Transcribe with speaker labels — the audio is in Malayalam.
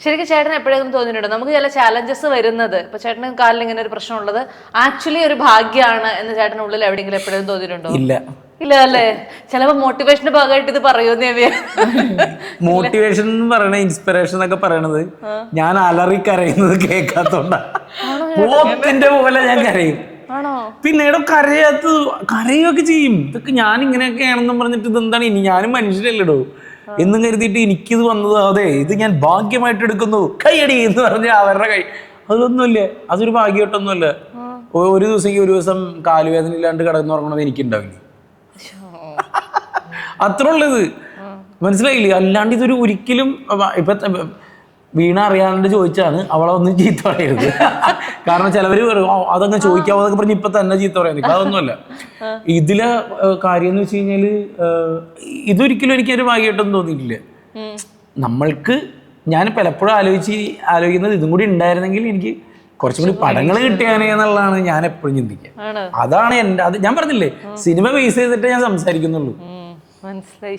Speaker 1: ശരിക്കും ചേട്ടൻ എപ്പോഴെങ്കിലും തോന്നിയിട്ടുണ്ടോ നമുക്ക് ചില ചാലഞ്ചസ് വരുന്നത് ഇപ്പൊ ചേട്ടന് കാലിൽ ഇങ്ങനെ ഒരു പ്രശ്നമുള്ളത് ആക്ച്വലി ഒരു ഭാഗ്യമാണ് എന്ന് ചേട്ടൻ്റെ ഉള്ളിൽ എവിടെയെങ്കിലും എപ്പോഴും തോന്നിയിട്ടുണ്ടോ?
Speaker 2: ഇല്ല.
Speaker 1: ഇല്ല അല്ലേ? ചിലപ്പോ മോട്ടിവേഷന്റെ ഭാഗമായിട്ട് ഇത് പറയുമെന്ന്
Speaker 2: മോട്ടിവേഷൻ എന്ന് പറയണ ഇൻസ്പിറേഷൻ എന്നൊക്കെ പറയണത് ഞാൻ അലറി കരയുന്നത് കേൾക്കാത്തോണ്ടാ. പോത്തിന്റെ പോലെ ഞാൻ കരയും. പിന്നീട് കരയൊക്കെ ചെയ്യും. ഇതൊക്കെ ഞാൻ ഇങ്ങനെയൊക്കെയാണെന്നും പറഞ്ഞിട്ട് ഇതെന്താണ് ഇനി ഞാനും മനുഷ്യരല്ലടോ എന്നും കരുതിയിട്ട് എനിക്കിത് വന്നത് അതെ ഇത് ഞാൻ ഭാഗ്യമായിട്ട് എടുക്കുന്നു കൈയടി എന്ന് പറഞ്ഞ അവരുടെ കൈ അതൊന്നുമില്ല. അതൊരു ഭാഗ്യമായിട്ടൊന്നുമല്ല. ഒരു ദിവസം കാലുവേദന ഇല്ലാണ്ട് കിടന്നുറങ്ങണത് എനിക്കുണ്ടാവില്ല. അത്ര ഉള്ളത് മനസ്സിലായില്ലേ? അല്ലാണ്ട് ഇതൊരു ഒരിക്കലും ഇപ്പൊ വീണ അറിയാണ്ട് ചോദിച്ചാണ് അവളെ ഒന്നും ചീത്ത പറയരുത്. കാരണം ചിലവര് അതങ്ങ് ചോദിക്കാവോ എന്നൊക്കെ പറഞ്ഞ് ഇപ്പൊ തന്നെ ചീത്ത പറയാൻ നിൽക്കുക. അതൊന്നുമല്ല. ഇതിലെ കാര്യം എന്ന് വെച്ച് കഴിഞ്ഞാല് ഇതൊരിക്കലും എനിക്കൊരു ഭാഗ്യമായിട്ടൊന്നും തോന്നിയിട്ടില്ല. നമ്മൾക്ക് ഞാൻ പലപ്പോഴും ആലോചിക്കുന്നത് ഇതും കൂടി ഉണ്ടായിരുന്നെങ്കിൽ എനിക്ക് കുറച്ചും കൂടി പടങ്ങൾ കിട്ടിയാനേ എന്നുള്ളതാണ് ഞാൻ എപ്പോഴും ചിന്തിക്കുക. അതാണ് അത് ഞാൻ പറഞ്ഞില്ലേ സിനിമ ബേസ് ചെയ്തിട്ട് ഞാൻ സംസാരിക്കുന്നുള്ളൂ.
Speaker 1: മനസ്സിലായി.